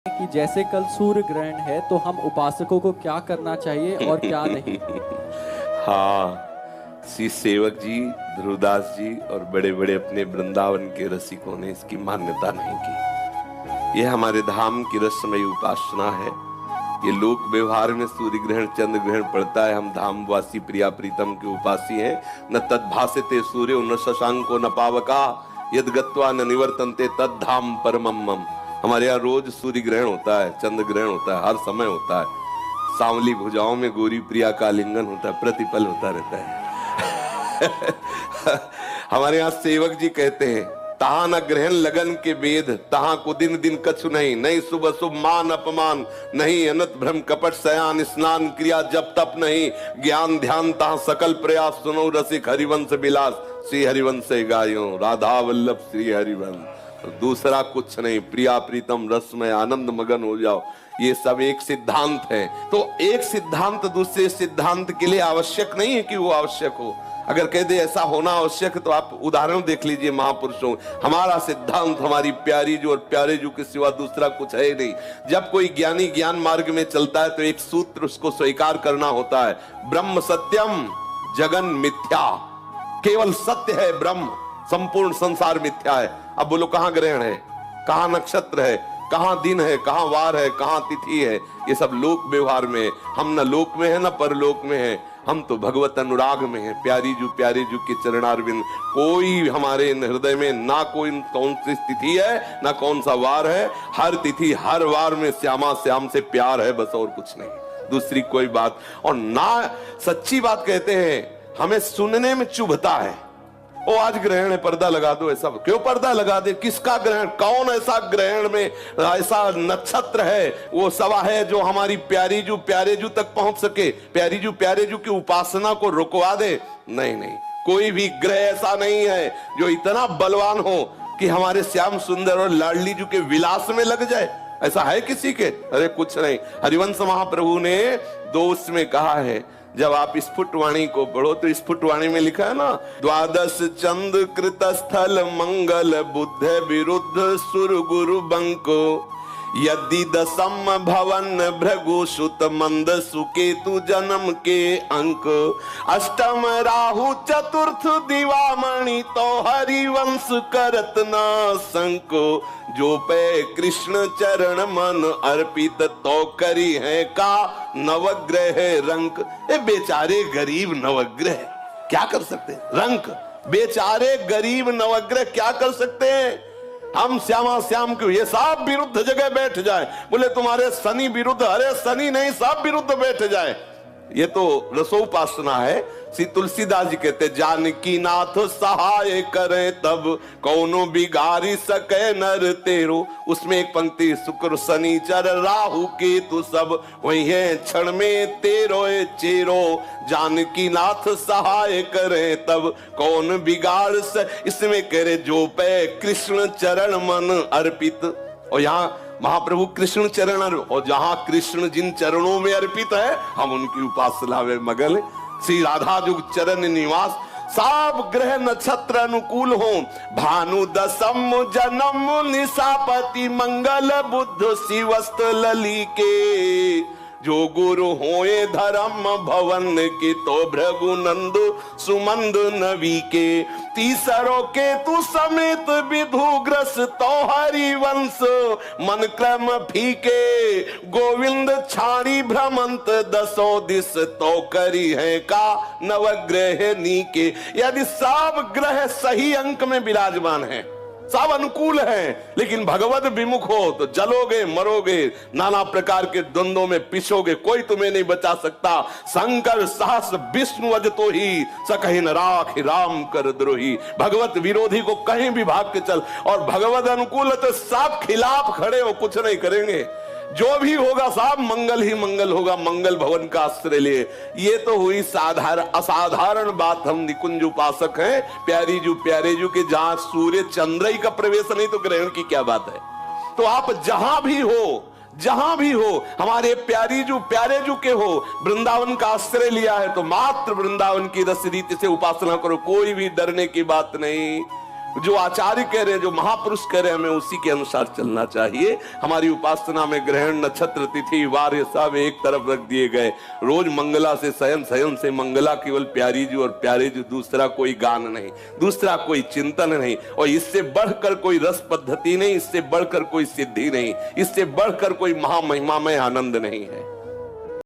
कि जैसे कल सूर्य ग्रहण है तो हम उपासकों को क्या करना चाहिए और क्या नहीं। हाँ, श्री सेवक जी, ध्रुवदास जी और बड़े बड़े अपने वृंदावन के रसिकों ने इसकी मान्यता नहीं की। यह हमारे धाम की रसमयी उपासना है। ये लोक व्यवहार में सूर्य ग्रहण चंद्र ग्रहण पड़ता है, हम धामवासी प्रिया प्रीतम के उपासी हैं। न तद्भासते सूर्यो न शशांको न पावका यद गत्वा न निवर्तन्ते तद धाम परमम मम। हमारे यहाँ रोज सूर्य ग्रहण होता है, चंद्र ग्रहण होता है, हर समय होता है। सांवली भुजाओं में गोरी प्रिया का आलिंगन होता है, प्रतिपल होता रहता है। हमारे यहाँ सेवक जी कहते हैं, तहां न ग्रहण लगन के वेद, तहां को दिन दिन कछु नहीं, नहीं शुभ शुभ मान अपमान, नहीं अनत भ्रम कपट सयान, स्नान क्रिया जप तप नहीं, ज्ञान ध्यान तहां सकल प्रयास, सुनो रसिक हरिवंश विलास, श्री हरिवंश गायो राधा वल्लभ श्री हरिवंश। दूसरा कुछ नहीं, प्रिया प्रीतम रस में आनंद मगन हो जाओ। ये सब एक सिद्धांत है। तो एक सिद्धांत दूसरे सिद्धांत के लिए आवश्यक नहीं है कि वो आवश्यक हो। अगर कह दे ऐसा होना आवश्यक है तो आप उदाहरण देख लीजिए महापुरुषों। हमारा सिद्धांत हमारी प्यारी जो और प्यारे जो के सिवा दूसरा कुछ है नहीं। जब कोई ज्ञानी ज्ञान मार्ग में चलता है तो एक सूत्र उसको स्वीकार करना होता है, ब्रह्म सत्यम जगन मिथ्या। केवल सत्य है ब्रह्म, संपूर्ण संसार मिथ्या है। अब बोलो कहां ग्रहण है, कहां नक्षत्र है, कहां दिन है, कहां वार है, कहां तिथि है। ये सब लोक व्यवहार में है। हम न लोक में है न परलोक में है, हम तो भगवत अनुराग में है। प्यारी जू के चरणारविंद। कोई हमारे हृदय में ना कोई कौन सी तिथि है ना कौन सा वार है। हर तिथि हर वार में श्यामा श्याम से प्यार है, बस और कुछ नहीं, दूसरी कोई बात। और ना सच्ची बात कहते हैं, हमें सुनने में चुभता है। ओ आज ग्रहण है, पर्दा लगा दो। ऐसा क्यों पर्दा लगा दे? किसका ग्रहण? कौन ऐसा ग्रहण में ऐसा नक्षत्र है वो सवा है जो हमारी प्यारी जू प्यारे जू तक पहुंच सके, प्यारी जू प्यारे जू की उपासना को रुकवा दे? नहीं नहीं, कोई भी ग्रह ऐसा नहीं है जो इतना बलवान हो कि हमारे श्याम सुंदर और लाडली जू के विलास में लग जाए। ऐसा है किसी के? अरे कुछ नहीं। हरिवंश महाप्रभु ने दोष में कहा है, जब आप स्फुटवाणी को पढ़ो तो स्फुटवाणी में लिखा है ना, द्वादश चंद कृत स्थल मंगल बुद्ध विरुद्ध सुर गुरु बंको, यदि दशम भवन भृगु सुत मंद सुकेतु जन्म के अंक, अष्टम राहु चतुर्थ दिवामणि तो हरिवंश करत न संको, जो पे कृष्ण चरण मन अर्पित तो करी है का नवग्रह रंक। ये बेचारे गरीब नवग्रह क्या कर सकते हैं? रंक बेचारे गरीब नवग्रह क्या कर सकते हैं? हम श्यामा श्याम क्यों, ये सब विरुद्ध जगह बैठ जाए। बोले तुम्हारे शनि विरुद्ध, अरे शनि नहीं, सब विरुद्ध बैठ जाए। ये तो रसोपासना है। श्री तुलसीदास जी कहते, जानकी नाथ सहाय करे तब कौनो बिगाड़ी सके नर तेरो। उसमें एक पंक्ति, शुक्र शनिचर राहु केतु सब वही है क्षण में तेरो चेरो, जानकी नाथ सहाय करे तब कौन बिगाड़ स। इसमें कह रहे जो पे कृष्ण चरण मन अर्पित। और यहाँ महाप्रभु कृष्ण चरण, और जहां कृष्ण जिन चरणों में अर्पित है हम उनकी उपासना में मगन। श्री राधा जुग चरण निवास, सब ग्रह नक्षत्र अनुकूल हो, भानु दशम जन्म निशापति मंगल बुद्ध शिवस्त लली के, जो गुरु होए धर्म भवन के तो भृगु नंद सुमंद नवी के, तीसरो के तु समेत विधुग्रस तो हरिवंश मन क्रम फीके, गोविंद छाड़ी भ्रमंत दसो दिस तो करी है का नवग्रह नीके। यदि सब ग्रह सही अंक में विराजमान है, सब अनुकूल हैं, लेकिन भगवत विमुख हो तो जलोगे मरोगे, नाना प्रकार के द्वंद्वों में पिछोगे, कोई तुम्हें नहीं बचा सकता। शंकर सहस विष्णु अज तो ही सकहि न राख राम कर द्रोही। भगवत विरोधी को कहीं भी भाग के चल, और भगवत अनुकूल है तो सब खिलाफ खड़े हो, कुछ नहीं करेंगे। जो भी होगा सब मंगल ही मंगल होगा, मंगल भवन का आश्रय लिए। ये तो हुई साधारण असाधारण बात। हम निकुंज उपासक हैं, प्यारी जू प्यारे जू के जहां सूर्य चंद्र ही का प्रवेश नहीं तो ग्रहण की क्या बात है। तो आप जहां भी हो हमारे प्यारी जू प्यारे जू के हो, वृंदावन का आश्रय लिया है तो मात्र वृंदावन की रस रीति से उपासना करो, कोई भी डरने की बात नहीं। जो आचार्य कह रहे हैं, जो महापुरुष कह रहे हैं, हमें उसी के अनुसार चलना चाहिए। हमारी उपासना में ग्रहण, नक्षत्र, तिथि, वार ये सब एक तरफ रख दिए गए। रोज मंगला से शयन, शयन से मंगला, केवल प्यारी जी और प्यारे जी, दूसरा कोई गान नहीं, दूसरा कोई चिंतन नहीं, और इससे बढ़कर कोई रस पद्धति नहीं, इससे बढ़कर कोई सिद्धि नहीं, इससे बढ़कर कोई महामहिमामय आनंद नहीं है।